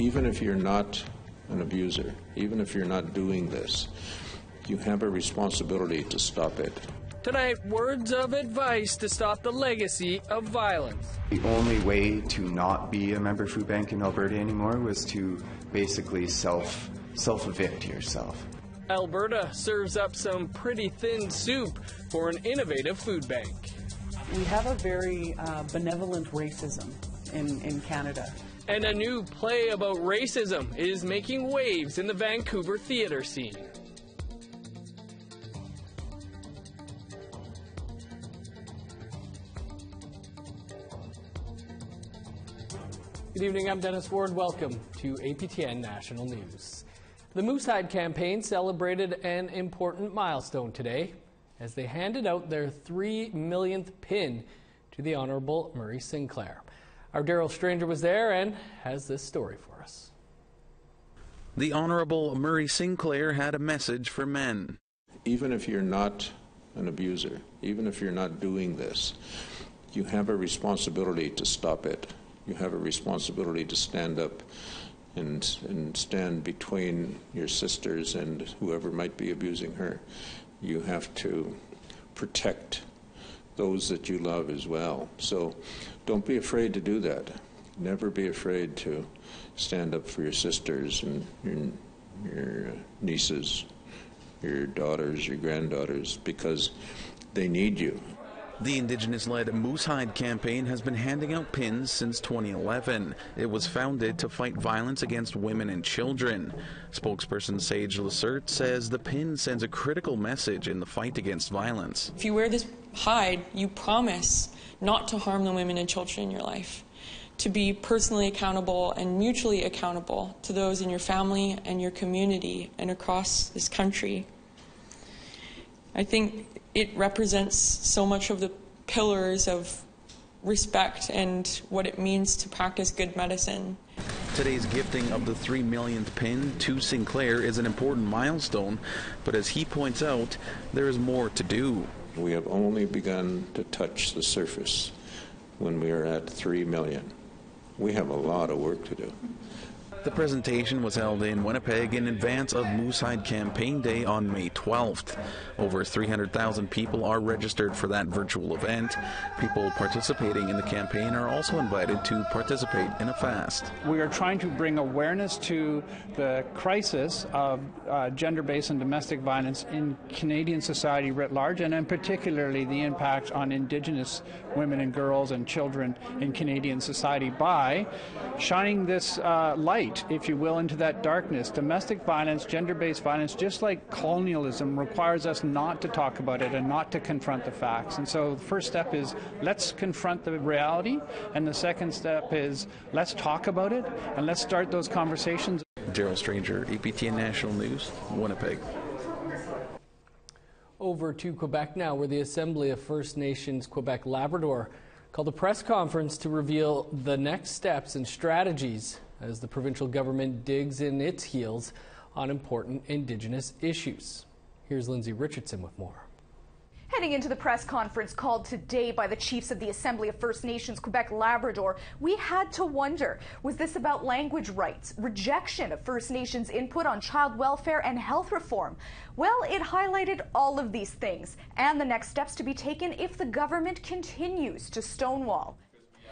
Even if you're not an abuser, even if you're not doing this, you have a responsibility to stop it. Tonight, words of advice to stop the legacy of violence. The only way to not be a member food bank in Alberta anymore was to basically self-evict yourself. Alberta serves up some pretty thin soup for an innovative food bank. We have a very benevolent racism in Canada. And a new play about racism is making waves in the Vancouver theater scene. Good evening, I'm Dennis Ward. Welcome to APTN National News. The Moosehide campaign celebrated an important milestone today as they handed out their 3 millionth pin to the Honourable Murray Sinclair. Our Daryl Stranger was there and has this story for us. The Honourable Murray Sinclair had a message for men. Even if you're not an abuser, even if you're not doing this, you have a responsibility to stop it. You have a responsibility to stand up and stand between your sisters and whoever might be abusing her. You have to protect those that you love as well. So don't be afraid to do that. Never be afraid to stand up for your sisters and your nieces, your daughters, your granddaughters, because they need you. The Indigenous-led Moosehide campaign has been handing out pins since 2011. It was founded to fight violence against women and children. Spokesperson Sage Lacerte says the pin sends a critical message in the fight against violence. If you wear this hide, you promise not to harm the women and children in your life, to be personally accountable and mutually accountable to those in your family and your community and across this country. I think it represents so much of the pillars of respect and what it means to practice good medicine. Today's gifting of the 3 millionth pin to Sinclair is an important milestone, but as he points out, there is more to do. We have only begun to touch the surface when we are at 3 million. We have a lot of work to do. The presentation was held in Winnipeg in advance of Moosehide Campaign Day on May 12th. Over 300,000 people are registered for that virtual event. People participating in the campaign are also invited to participate in a fast. We are trying to bring awareness to the crisis of gender-based and domestic violence in Canadian society writ large, and in particularly the impact on Indigenous women and girls and children in Canadian society by shining this light, if you will, into that darkness. Domestic violence, gender-based violence, just like colonialism, requires us not to talk about it and not to confront the facts. And so the first step is let's confront the reality, and the second step is let's talk about it and let's start those conversations. Daryl Stranger, APTN National News, Winnipeg. Over to Quebec now, where the Assembly of First Nations Quebec Labrador called a press conference to reveal the next steps and strategies as the provincial government digs in its heels on important Indigenous issues. Here's Lindsay Richardson with more. Heading into the press conference called today by the chiefs of the Assembly of First Nations Quebec Labrador, we had to wonder, was this about language rights, rejection of First Nations input on child welfare and health reform? Well, it highlighted all of these things and the next steps to be taken if the government continues to stonewall.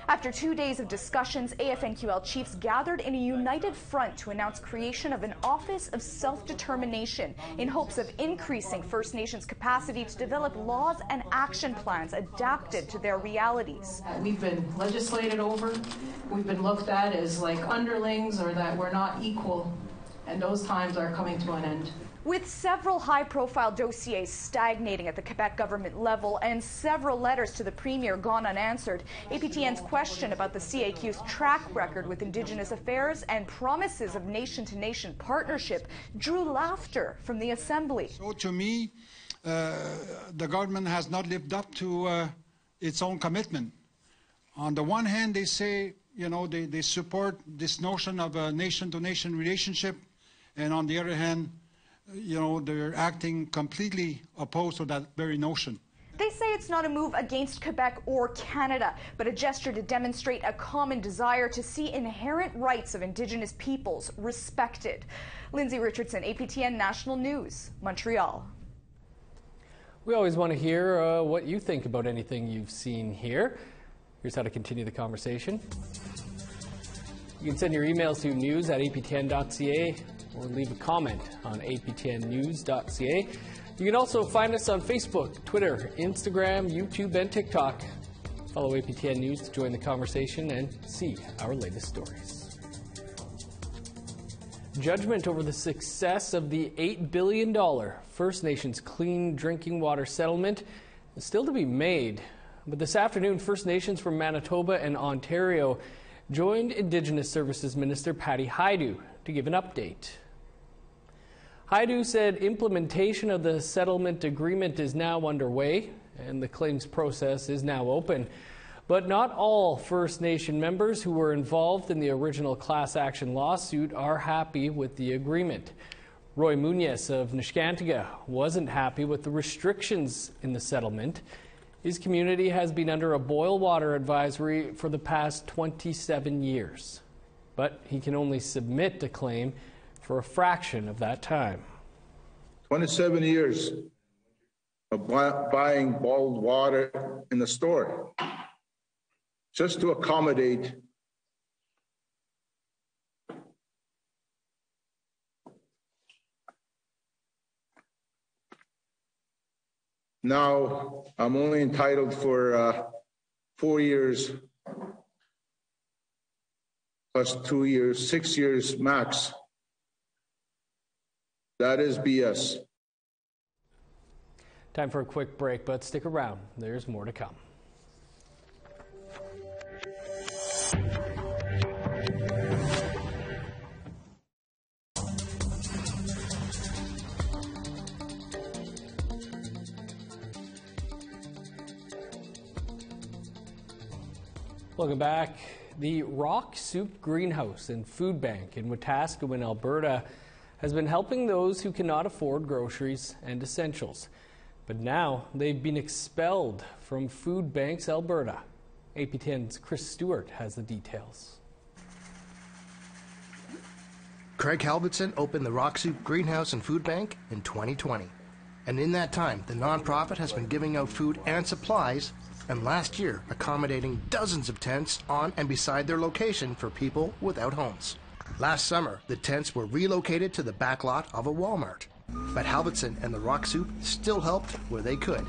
After 2 days of discussions, AFNQL chiefs gathered in a united front to announce creation of an Office of Self-Determination in hopes of increasing First Nations capacity to develop laws and action plans adapted to their realities. We've been legislated over, we've been looked at as like underlings or that we're not equal, and those times are coming to an end. With several high-profile dossiers stagnating at the Quebec government level and several letters to the Premier gone unanswered, APTN's question about the CAQ's track record with Indigenous affairs and promises of nation-to-nation partnership drew laughter from the Assembly. So to me, the government has not lived up to its own commitment. On the one hand, they say, you know, they support this notion of a nation-to-nation relationship, and on the other hand, you know, they're acting completely opposed to that very notion. They say it's not a move against Quebec or Canada, but a gesture to demonstrate a common desire to see inherent rights of Indigenous peoples respected. Lindsay Richardson, APTN National News, Montreal. We always want to hear what you think about anything you've seen here. Here's how to continue the conversation. You can send your emails to news@aptn.ca or leave a comment on aptnnews.ca. You can also find us on Facebook, Twitter, Instagram, YouTube, and TikTok. Follow APTN News to join the conversation and see our latest stories. Judgment over the success of the $8 billion First Nations Clean Drinking Water Settlement is still to be made. But this afternoon, First Nations from Manitoba and Ontario joined Indigenous Services Minister Patty Hajdu to give an update. Hajdu said implementation of the settlement agreement is now underway and the claims process is now open. But not all First Nation members who were involved in the original class action lawsuit are happy with the agreement. Roy Munoz of Neskantaga wasn't happy with the restrictions in the settlement. His community has been under a boil water advisory for the past 27 years. But he can only submit a claim for a fraction of that time. 27 years of buying boiled water in the store just to accommodate now I'm only entitled for 4 years plus 2 years, 6 years max. That is BS. Time for a quick break, but stick around. There's more to come. Welcome back. The Rock Soup Greenhouse and Food Bank in Wetaskiwin, Alberta, has been helping those who cannot afford groceries and essentials. But now they've been expelled from Food Banks Alberta. APTN's Chris Stewart has the details. Craig Halverson opened the Rock Soup Greenhouse and Food Bank in 2020. And in that time, the nonprofit has been giving out food and supplies, and last year accommodating dozens of tents on and beside their location for people without homes. Last summer, the tents were relocated to the back lot of a Walmart. But Halverson and the Rock Soup still helped where they could.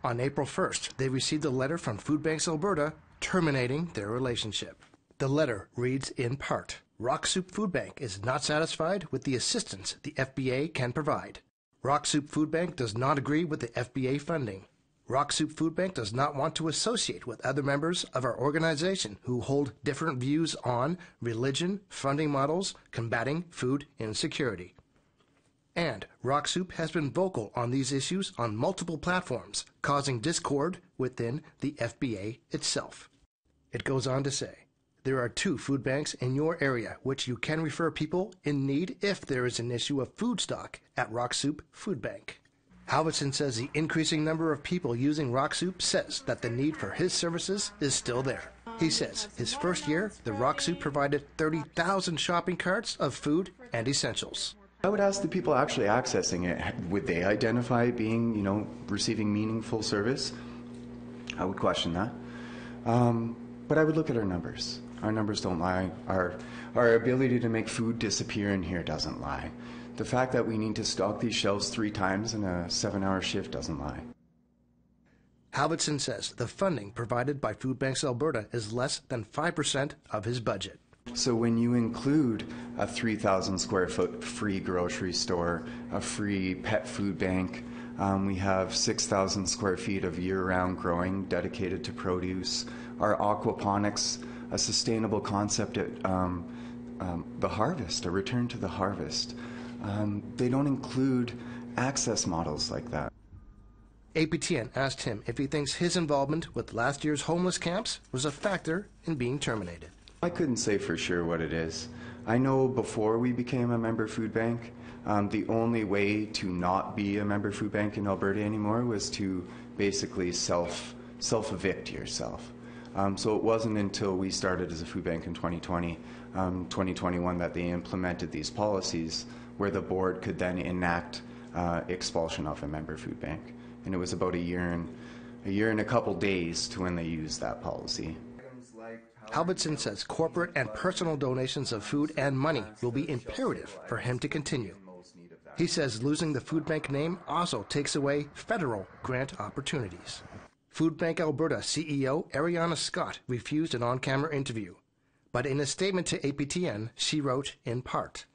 On April 1st, they received a letter from Food Banks Alberta terminating their relationship. The letter reads in part, Rock Soup Food Bank is not satisfied with the assistance the FBA can provide. Rock Soup Food Bank does not agree with the FBA funding. Rock Soup Food Bank does not want to associate with other members of our organization who hold different views on religion, funding models, combating food insecurity. And Rock Soup has been vocal on these issues on multiple platforms, causing discord within the FBA itself. It goes on to say, there are 2 food banks in your area which you can refer people in need if there is an issue of food stock at Rock Soup Food Bank. Halverson says the increasing number of people using Rock Soup says that the need for his services is still there. He says his first year, the Rock Soup provided 30,000 shopping carts of food and essentials. I would ask the people actually accessing it, would they identify being, receiving meaningful service? I would question that. But I would look at our numbers. Our numbers don't lie. Our ability to make food disappear in here doesn't lie. The fact that we need to stock these shelves 3 times in a 7-hour shift doesn't lie. Halverson says the funding provided by Food Banks Alberta is less than 5% of his budget. So when you include a 3,000 square foot free grocery store, a free pet food bank, we have 6,000 square feet of year-round growing dedicated to produce, our aquaponics, a sustainable concept at the harvest, a return to the harvest. They don't include access models like that. APTN asked him if he thinks his involvement with last year's homeless camps was a factor in being terminated. I couldn't say for sure what it is. I know before we became a member food bank, The only way to not be a member food bank in Alberta anymore was to basically self-evict yourself. So it wasn't until we started as a food bank in 2020, 2021 that they implemented these policies where the board could then enact expulsion of a member food bank. And it was about a year and a couple days to when they used that policy. Halverson says corporate and personal donations of food and money will be imperative for him to continue. He says losing the food bank name also takes away federal grant opportunities. Food Bank Alberta CEO Ariana Scott refused an on-camera interview, but in a statement to APTN, she wrote in part,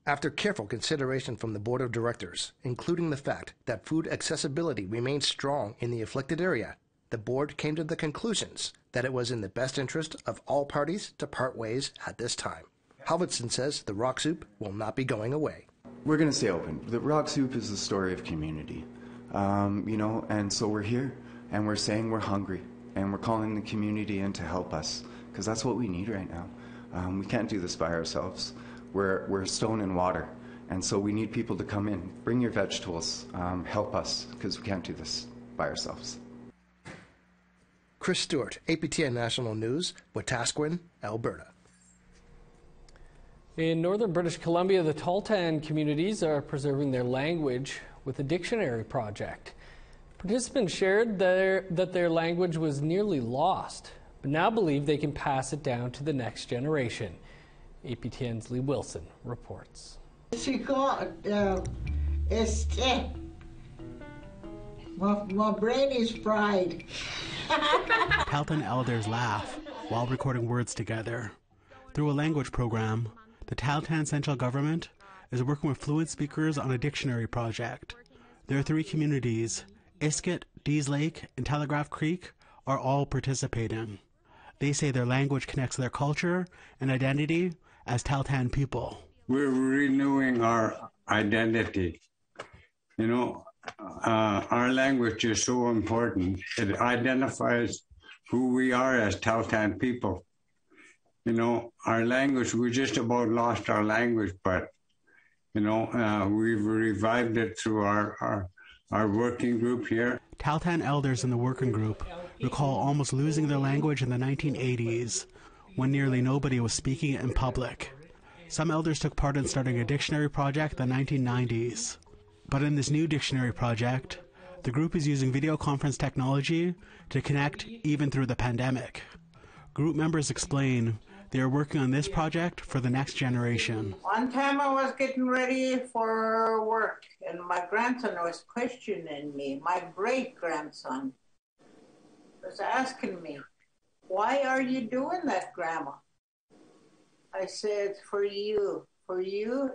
"After careful consideration from the Board of Directors, including the fact that food accessibility remains strong in the afflicted area, the Board came to the conclusions that it was in the best interest of all parties to part ways at this time." Halverson says the Rock Soup will not be going away. We're going to stay open. The Rock Soup is the story of community, and so we're here, and we're saying we're hungry, and we're calling the community in to help us, because that's what we need right now. We can't do this by ourselves. We're stone and water, and so we need people to come in, bring your vegetables, help us, because we can't do this by ourselves. Chris Stewart, APTN National News, Wetaskiwin, Alberta. In northern British Columbia, the Tahltan communities are preserving their language with a dictionary project. Participants shared that their language was nearly lost, but now believe they can pass it down to the next generation. APTN's Lee Wilson reports. My brain is fried. Tahltan elders laugh while recording words together. Through a language program, the Tahltan central government is working with fluent speakers on a dictionary project. Their three communities, Iskut, Dees Lake, and Telegraph Creek, are all participating. They say their language connects their culture and identity as Tahltan people. We're renewing our identity. Our language is so important. It identifies who we are as Tahltan people. Our language, we just about lost our language, but, we've revived it through our working group here. Tahltan elders in the working group recall almost losing their language in the 1980s, when nearly nobody was speaking it in public. Some elders took part in starting a dictionary project in the 1990s. But in this new dictionary project, the group is using video conference technology to connect even through the pandemic. Group members explain they are working on this project for the next generation. One time I was getting ready for work, and my grandson was questioning me. My great-grandson was asking me, "Why are you doing that, Grandma?" I said, for you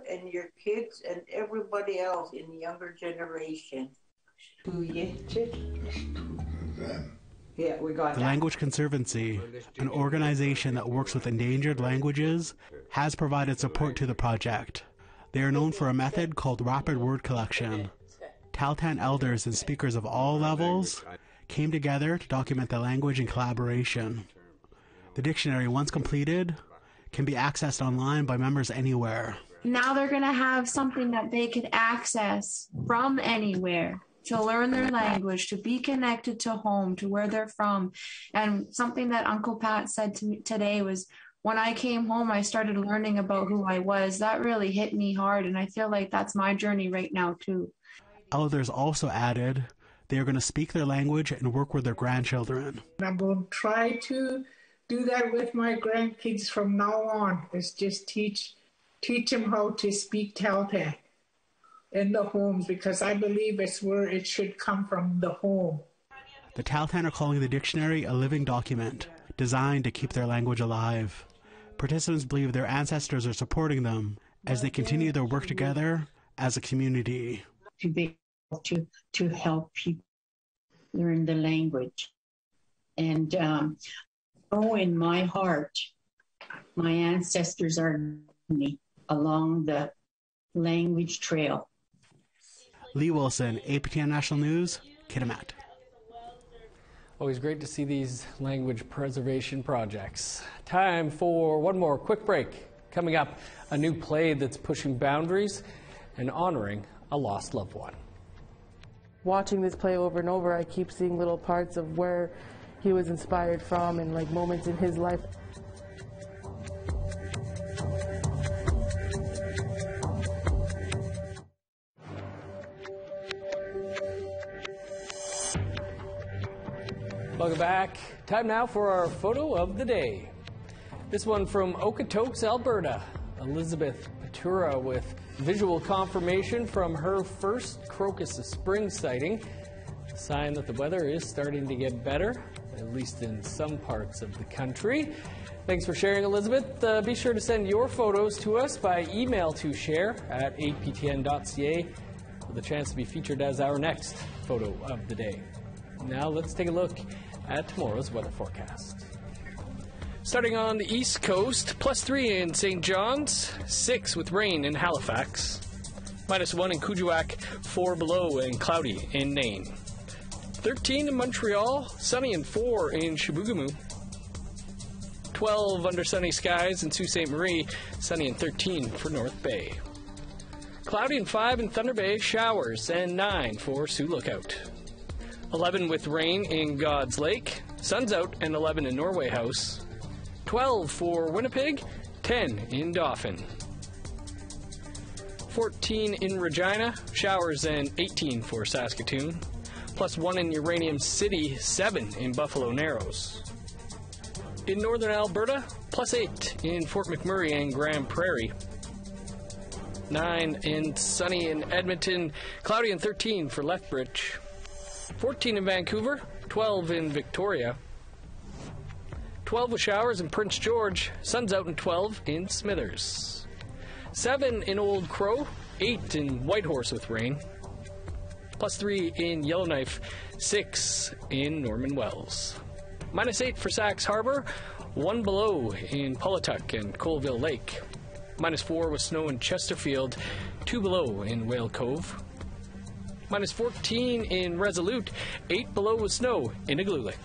and your kids and everybody else in the younger generation. Yeah, we got The that. Language Conservancy, an organization that works with endangered languages, has provided support to the project. They are known for a method called rapid word collection. Tahltan elders and speakers of all levels came together to document the language in collaboration. The dictionary, once completed, can be accessed online by members anywhere. Now they're going to have something that they could access from anywhere to learn their language, to be connected to home, to where they're from. And something that Uncle Pat said to me today was, when I came home, I started learning about who I was. That really hit me hard, and I feel like that's my journey right now, too. Elders also added they are going to speak their language and work with their grandchildren. I'm going to try to do that with my grandkids from now on. Is just teach them how to speak Tahltan in the homes, because I believe it's where it should come from, the home. The Tahltan are calling the dictionary a living document designed to keep their language alive. Participants believe their ancestors are supporting them as they continue their work together as a community. To be able to help people learn the language. And in my heart, my ancestors are with me along the language trail. Lee Wilson, APTN National News, Kitimat. Always great to see these language preservation projects. Time for one more quick break. Coming up, a new play that's pushing boundaries and honoring a lost loved one. Watching this play over and over, I keep seeing little parts of where he was inspired from and like moments in his life. Welcome back. Time now for our photo of the day. This one from Okotoks, Alberta. Elizabeth Patura with visual confirmation from her first crocus of spring sighting. A sign that the weather is starting to get better, at least in some parts of the country. Thanks for sharing, Elizabeth. Be sure to send your photos to us by email to share@aptn.ca with a chance to be featured as our next photo of the day. Now let's take a look at tomorrow's weather forecast. Starting on the east coast, +3 in St. John's, 6 with rain in Halifax, -1 in Kuujjuaq, 4 below and cloudy in Nain, 13 in Montreal, sunny and 4 in Chibougamau, 12 under sunny skies in Sault Ste. Marie, sunny and 13 for North Bay, cloudy and 5 in Thunder Bay, showers and 9 for Sioux Lookout, 11 with rain in God's Lake, sun's out and 11 in Norway House, 12 for Winnipeg, 10 in Dauphin, 14 in Regina, showers and 18 for Saskatoon, +1 in Uranium City, 7 in Buffalo Narrows. In northern Alberta, +8 in Fort McMurray and Grand Prairie, 9 in sunny in Edmonton, cloudy and 13 for Lethbridge, 14 in Vancouver, 12 in Victoria, 12 with showers in Prince George, sun's out, and 12 in Smithers, 7 in Old Crow, 8 in Whitehorse with rain, +3 in Yellowknife, 6 in Norman Wells, -8 for Sax Harbor, 1 below in Pawlatuck and Colville Lake, -4 with snow in Chesterfield, 2 below in Whale Cove, -14 in Resolute, 8 below with snow in Igloolik.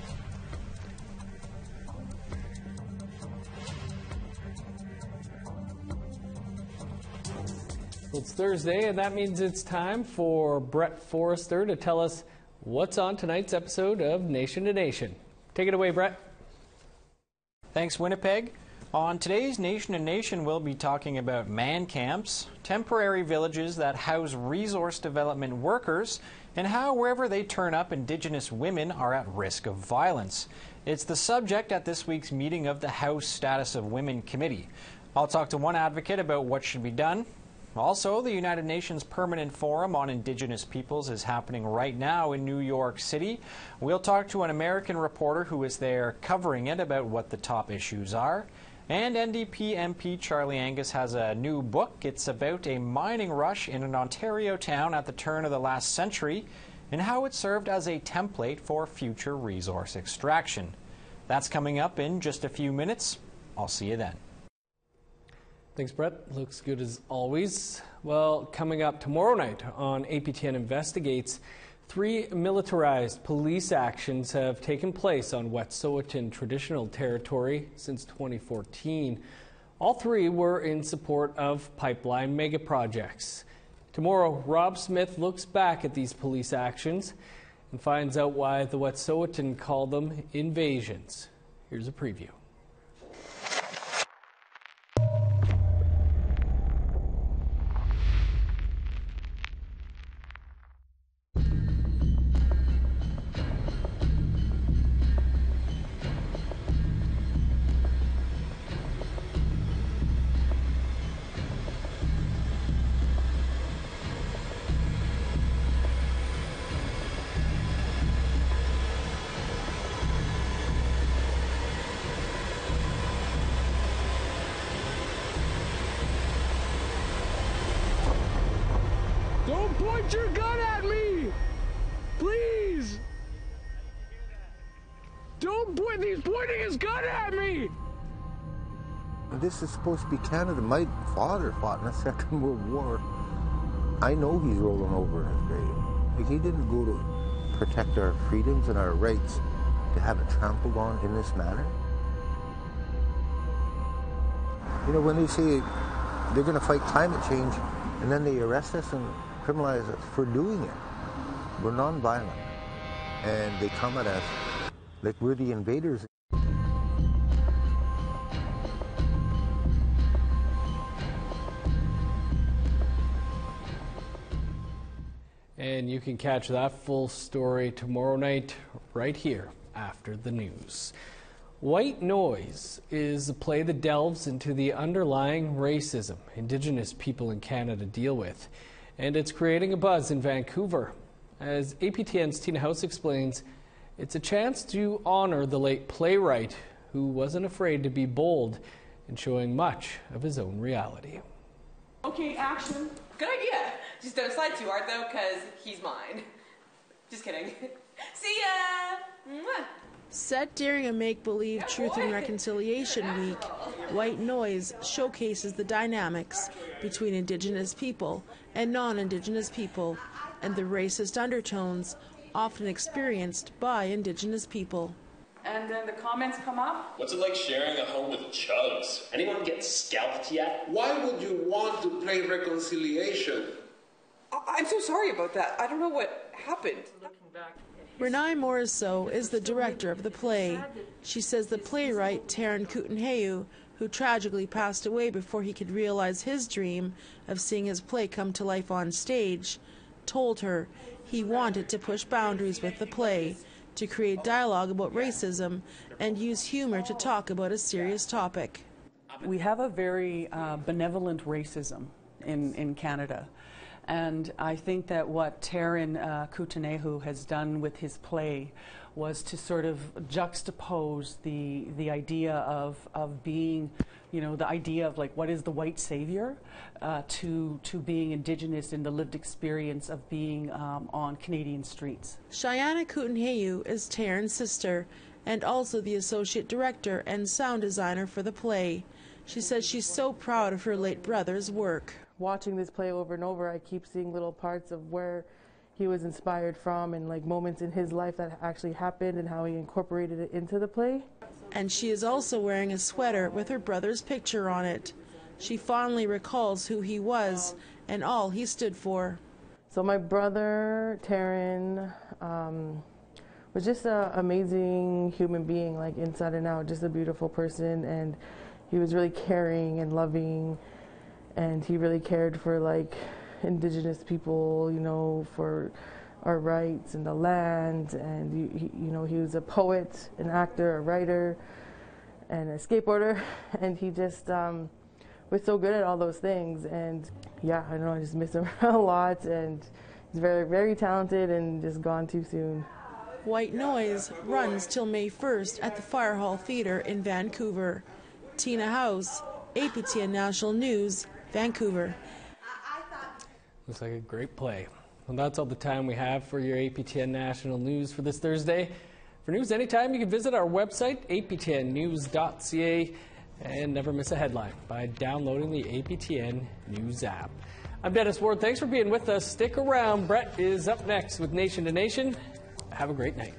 Well, it's Thursday, and that means it's time for Brett Forrester to tell us what's on tonight's episode of Nation to Nation. Take it away, Brett. Thanks, Winnipeg. On today's Nation to Nation, we'll be talking about man camps, temporary villages that house resource development workers, and how wherever they turn up, Indigenous women are at risk of violence. It's the subject at this week's meeting of the House Status of Women Committee. I'll talk to one advocate about what should be done. Also, the United Nations Permanent Forum on Indigenous Peoples is happening right now in New York City. We'll talk to an American reporter who is there covering it about what the top issues are. And NDP MP Charlie Angus has a new book. It's about a mining rush in an Ontario town at the turn of the last century and how it served as a template for future resource extraction. That's coming up in just a few minutes. I'll see you then. Thanks, Brett. Looks good as always. Well, coming up tomorrow night on APTN Investigates, 3 militarized police actions have taken place on Wet'suwet'en traditional territory since 2014. All 3 were in support of pipeline megaprojects. Tomorrow, Rob Smith looks back at these police actions and finds out why the Wet'suwet'en call them invasions. Here's a preview. Don't point your gun at me! Please! Don't point, he's pointing his gun at me! This is supposed to be Canada. My father fought in the Second World War. I know he's rolling over in his grave. Like, he didn't go to protect our freedoms and our rights to have it trampled on in this manner. You know, when they say they're going to fight climate change, And then they arrest us and criminalize us for doing it. We're non-violent. And they come at us like we're the invaders. And you can catch that full story tomorrow night right here after the news. White Noise is a play that delves into the underlying racism Indigenous people in Canada deal with, and it's creating a buzz in Vancouver. As APTN's Tina House explains, it's a chance to honor the late playwright who wasn't afraid to be bold in showing much of his own reality. Okay, action. Good idea. Just don't slide too hard though, because he's mine. Just kidding. See ya! Mwah. Set during a make-believe Truth and Reconciliation Week, White Noise showcases the dynamics between Indigenous people and non-Indigenous people and the racist undertones often experienced by Indigenous people. And then the comments come up. What's it like sharing a home with Chugs? Anyone get scalped yet? Why would you want to play reconciliation? I'm so sorry about that. I don't know what happened. Renai Morisseau is the director of the play. She says the playwright Taryn Kootenheu, who tragically passed away before he could realize his dream of seeing his play come to life on stage, told her he wanted to push boundaries with the play, to create dialogue about racism and use humor to talk about a serious topic. We have a very benevolent racism in Canada. And I think that what Taryn Kootenheu has done with his play was to sort of juxtapose the idea of being, you know, the idea of like what is the white savior to being Indigenous in the lived experience of being on Canadian streets. Cheyenne Kootenheu is Taryn's sister and also the associate director and sound designer for the play. She says she's so proud of her late brother's work. Watching this play over and over, I keep seeing little parts of where he was inspired from and like moments in his life that actually happened and how he incorporated it into the play. And she is also wearing a sweater with her brother's picture on it. She fondly recalls who he was and all he stood for. So my brother, Taryn, was just an amazing human being, like inside and out, just a beautiful person, and he was really caring and loving. And he really cared for like Indigenous people, you know, for our rights and the land. And he was a poet, an actor, a writer, and a skateboarder. And he just was so good at all those things. And yeah, I know I just miss him a lot. And he's very, very talented and just gone too soon. White Noise runs till May 1st at the Fire Hall Theatre in Vancouver. Tina House, APTN National News, Vancouver. Looks like a great play. Well, that's all the time we have for your APTN National News for this Thursday. For news anytime, you can visit our website, aptnnews.ca, and never miss a headline by downloading the APTN News app. I'm Dennis Ward. Thanks for being with us. Stick around. Brett is up next with Nation to Nation. Have a great night.